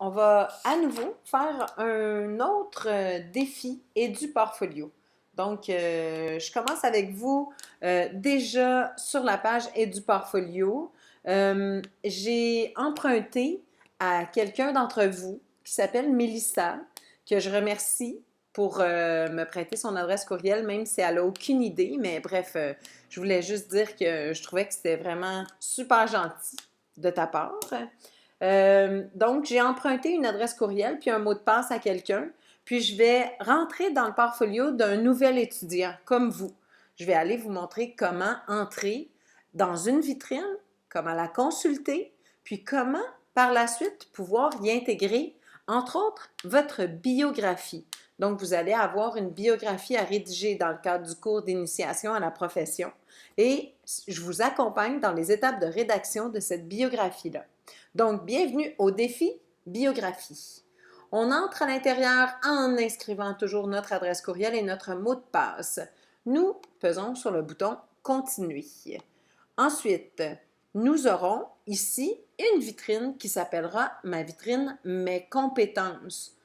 on va à nouveau faire un autre défi EduPortfolio. Donc, je commence avec vous déjà sur la page EduPortfolio. J'ai emprunté à quelqu'un d'entre vous qui s'appelle Mélissa, que je remercie pour me prêter son adresse courriel, même si elle n'a aucune idée. Mais bref, je voulais juste dire que je trouvais que c'était vraiment super gentil de ta part. Donc, j'ai emprunté une adresse courriel puis un mot de passe à quelqu'un, puis je vais rentrer dans le portfolio d'un nouvel étudiant comme vous. Je vais aller vous montrer comment entrer dans une vitrine, comment la consulter, puis comment par la suite pouvoir y intégrer, entre autres, votre biographie. Donc, vous allez avoir une biographie à rédiger dans le cadre du cours d'initiation à la profession et je vous accompagne dans les étapes de rédaction de cette biographie-là. Donc, bienvenue au défi biographie. On entre à l'intérieur en inscrivant toujours notre adresse courriel et notre mot de passe. Nous pesons sur le bouton Continuer. Ensuite, nous aurons ici une vitrine qui s'appellera ma vitrine Mes compétences.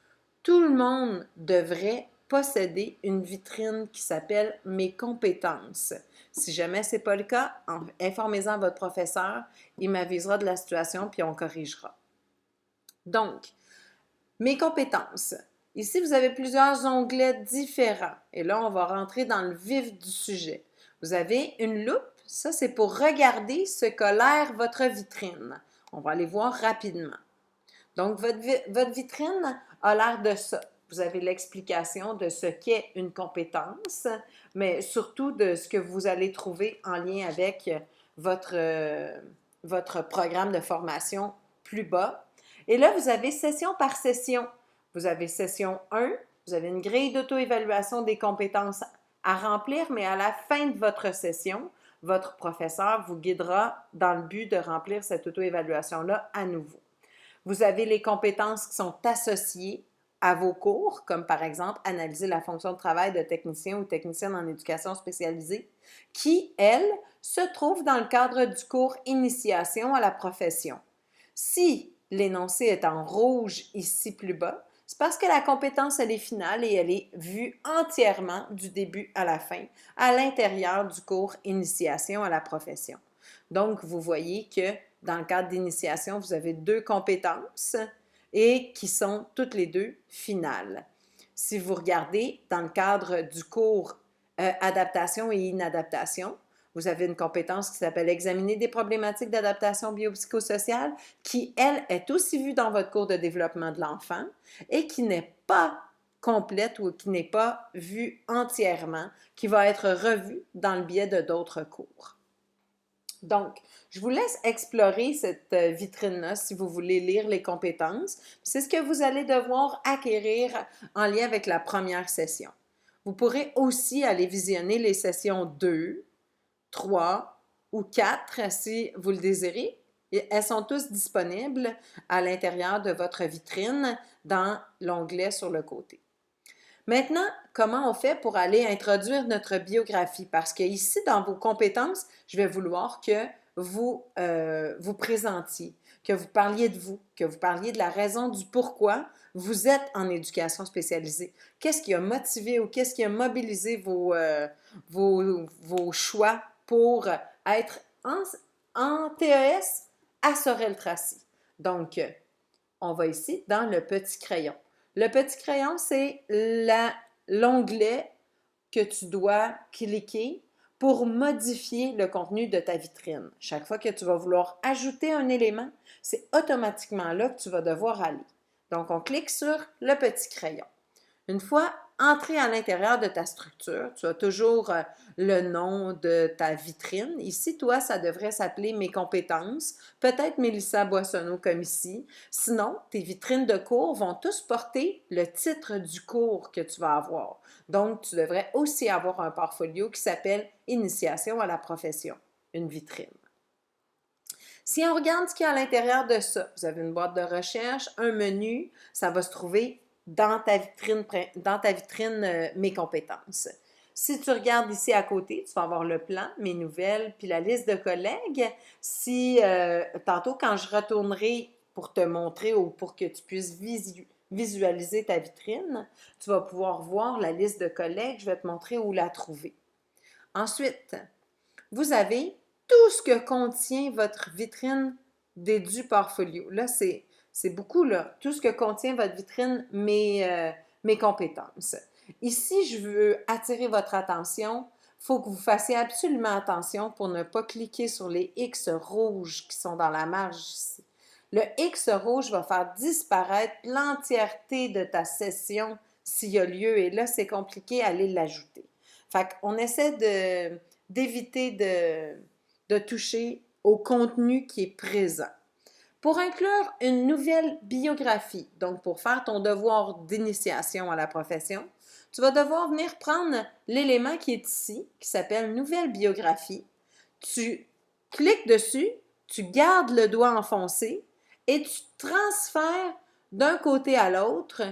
Tout le monde devrait posséder une vitrine qui s'appelle Mes compétences. Si jamais ce n'est pas le cas, informez-en votre professeur, il m'avisera de la situation puis on corrigera. Donc, Mes compétences. Ici, vous avez plusieurs onglets différents et là, on va rentrer dans le vif du sujet. Vous avez une loupe, ça c'est pour regarder ce qu'a l'air votre vitrine. On va aller voir rapidement. Donc, votre vitrine a l'air de ça. Vous avez l'explication de ce qu'est une compétence, mais surtout de ce que vous allez trouver en lien avec votre programme de formation plus bas. Et là, vous avez session par session. Vous avez session 1, vous avez une grille d'auto-évaluation des compétences à remplir, mais à la fin de votre session, votre professeur vous guidera dans le but de remplir cette auto-évaluation-là à nouveau. Vous avez les compétences qui sont associées à vos cours, comme par exemple analyser la fonction de travail de technicien ou technicienne en éducation spécialisée, qui, elle, se trouve dans le cadre du cours Initiation à la profession. Si l'énoncé est en rouge ici plus bas, c'est parce que la compétence, elle est finale et elle est vue entièrement du début à la fin, à l'intérieur du cours Initiation à la profession. Donc, vous voyez que dans le cadre d'initiation, vous avez 2 compétences et qui sont toutes les 2 finales. Si vous regardez dans le cadre du cours adaptation et inadaptation, vous avez une compétence qui s'appelle examiner des problématiques d'adaptation biopsychosociale qui, elle, est aussi vue dans votre cours de développement de l'enfant et qui n'est pas complète ou qui n'est pas vue entièrement, qui va être revue dans le biais de d'autres cours. Donc, je vous laisse explorer cette vitrine-là si vous voulez lire les compétences. C'est ce que vous allez devoir acquérir en lien avec la première session. Vous pourrez aussi aller visionner les sessions 2, 3 ou 4 si vous le désirez. Elles sont tous disponibles à l'intérieur de votre vitrine dans l'onglet sur le côté. Maintenant, comment on fait pour aller introduire notre biographie? Parce que ici, dans vos compétences, je vais vouloir que vous vous présentiez, que vous parliez de vous, que vous parliez de la raison du pourquoi vous êtes en éducation spécialisée. Qu'est-ce qui a motivé ou qu'est-ce qui a mobilisé vos choix pour être en TES à Sorel-Tracy? Donc, on va ici dans le petit crayon. Le petit crayon, c'est l'onglet que tu dois cliquer pour modifier le contenu de ta vitrine. Chaque fois que tu vas vouloir ajouter un élément, c'est automatiquement là que tu vas devoir aller. Donc, on clique sur le petit crayon. Une fois entré à l'intérieur de ta structure, tu as toujours le nom de ta vitrine. Ici, toi, ça devrait s'appeler Mes compétences, peut-être Mélissa Boissonneau comme ici. Sinon, tes vitrines de cours vont tous porter le titre du cours que tu vas avoir. Donc, tu devrais aussi avoir un portfolio qui s'appelle Initiation à la profession, une vitrine. Si on regarde ce qu'il y a à l'intérieur de ça, vous avez une boîte de recherche, un menu, ça va se trouver dans ta vitrine Mes compétences. Si tu regardes ici à côté, tu vas avoir le plan, mes nouvelles, puis la liste de collègues. Si tantôt, quand je retournerai pour te montrer ou pour que tu puisses visualiser ta vitrine. Tu vas pouvoir voir la liste de collègues. Je vais te montrer où la trouver. Ensuite, vous avez tout ce que contient votre vitrine d'EduPortfolio. Là, c'est beaucoup, là. Tout ce que contient votre vitrine, mes compétences. Ici, je veux attirer votre attention. Il faut que vous fassiez absolument attention pour ne pas cliquer sur les X rouges qui sont dans la marge ici. Le X rouge va faire disparaître l'entièreté de ta session s'il y a lieu. Et là, c'est compliqué à aller l'ajouter. Fait qu'on essaie d'éviter de toucher au contenu qui est présent. Pour inclure une nouvelle biographie, donc pour faire ton devoir d'initiation à la profession, tu vas devoir venir prendre l'élément qui est ici, qui s'appelle Nouvelle biographie. Tu cliques dessus, tu gardes le doigt enfoncé et tu transfères d'un côté à l'autre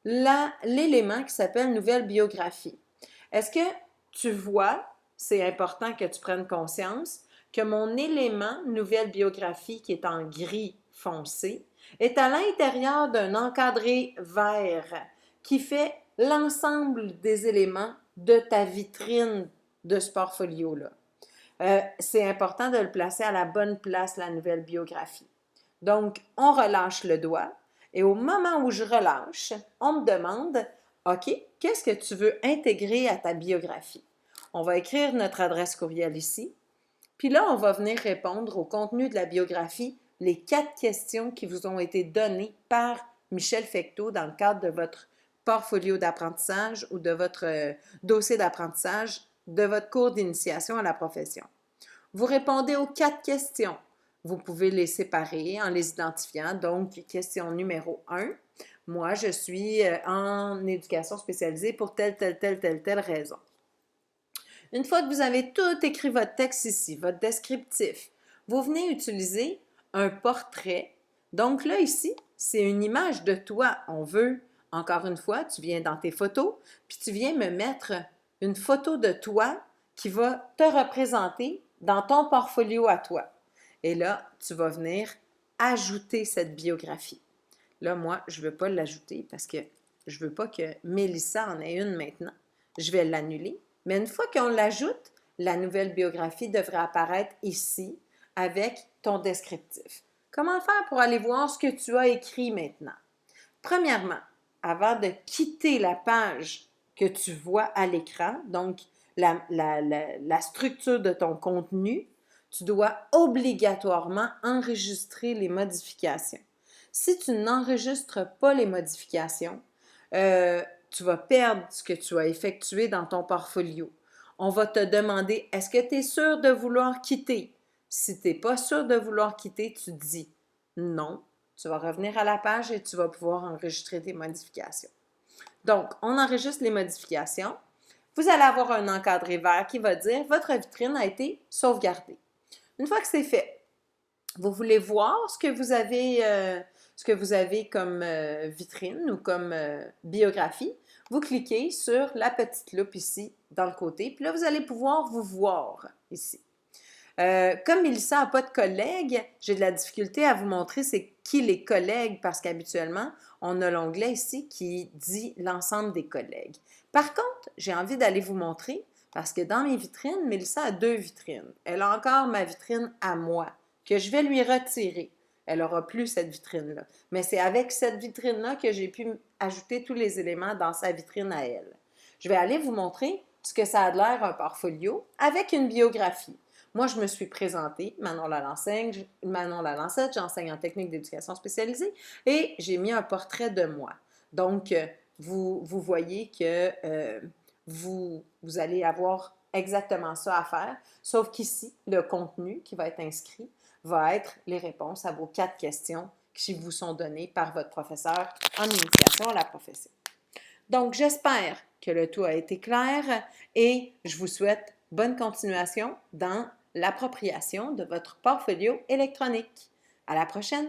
l'élément qui s'appelle Nouvelle biographie. Est-ce que tu vois, c'est important que tu prennes conscience, que mon élément Nouvelle biographie qui est en gris foncé est à l'intérieur d'un encadré vert qui fait l'ensemble des éléments de ta vitrine de ce portfolio-là. C'est important de le placer à la bonne place, la nouvelle biographie. Donc, on relâche le doigt et au moment où je relâche, on me demande, OK, qu'est-ce que tu veux intégrer à ta biographie? On va écrire notre adresse courriel ici. Puis là, on va venir répondre au contenu de la biographie, les 4 questions qui vous ont été données par Michel Fecteau dans le cadre de votre portfolio d'apprentissage ou de votre dossier d'apprentissage de votre cours d'initiation à la profession. Vous répondez aux 4 questions. Vous pouvez les séparer en les identifiant. Donc, question numéro 1. Moi, je suis en éducation spécialisée pour telle raison. Une fois que vous avez tout écrit votre texte ici, votre descriptif, vous venez utiliser un portrait. Donc là, ici, c'est une image de toi. On veut, encore une fois, tu viens dans tes photos, puis tu viens me mettre une photo de toi qui va te représenter dans ton portfolio à toi. Et là, tu vas venir ajouter cette biographie. Là, moi, je ne veux pas l'ajouter parce que je ne veux pas que Mélissa en ait une maintenant. Je vais l'annuler. Mais une fois qu'on l'ajoute, la nouvelle biographie devrait apparaître ici avec ton descriptif. Comment faire pour aller voir ce que tu as écrit maintenant? Premièrement, avant de quitter la page que tu vois à l'écran, donc la structure de ton contenu, tu dois obligatoirement enregistrer les modifications. Si tu n'enregistres pas les modifications, tu vas perdre ce que tu as effectué dans ton portfolio. On va te demander, est-ce que tu es sûr de vouloir quitter? Si tu n'es pas sûr de vouloir quitter, tu dis non. Tu vas revenir à la page et tu vas pouvoir enregistrer tes modifications. Donc, on enregistre les modifications. Vous allez avoir un encadré vert qui va dire « Votre vitrine a été sauvegardée ». Une fois que c'est fait, vous voulez voir ce que vous avez comme vitrine ou comme biographie, vous cliquez sur la petite loupe ici dans le côté, puis là, vous allez pouvoir vous voir ici. Comme Mélissa n'a pas de collègues, j'ai de la difficulté à vous montrer c'est qui les collègues parce qu'habituellement, on a l'onglet ici qui dit l'ensemble des collègues. Par contre, j'ai envie d'aller vous montrer parce que dans mes vitrines, Mélissa a 2 vitrines. Elle a encore ma vitrine à moi que je vais lui retirer. Elle n'aura plus cette vitrine-là. Mais c'est avec cette vitrine-là que j'ai pu ajouter tous les éléments dans sa vitrine à elle. Je vais aller vous montrer ce que ça a de l'air un portfolio avec une biographie. Moi, je me suis présentée, Manon Lalancette, j'enseigne en technique d'éducation spécialisée et j'ai mis un portrait de moi. Donc, vous voyez que vous allez avoir exactement ça à faire, sauf qu'ici, le contenu qui va être inscrit va être les réponses à vos 4 questions qui vous sont données par votre professeur en initiation à la profession. Donc, j'espère que le tout a été clair et je vous souhaite bonne continuation dans l'appropriation de votre portfolio électronique. À la prochaine!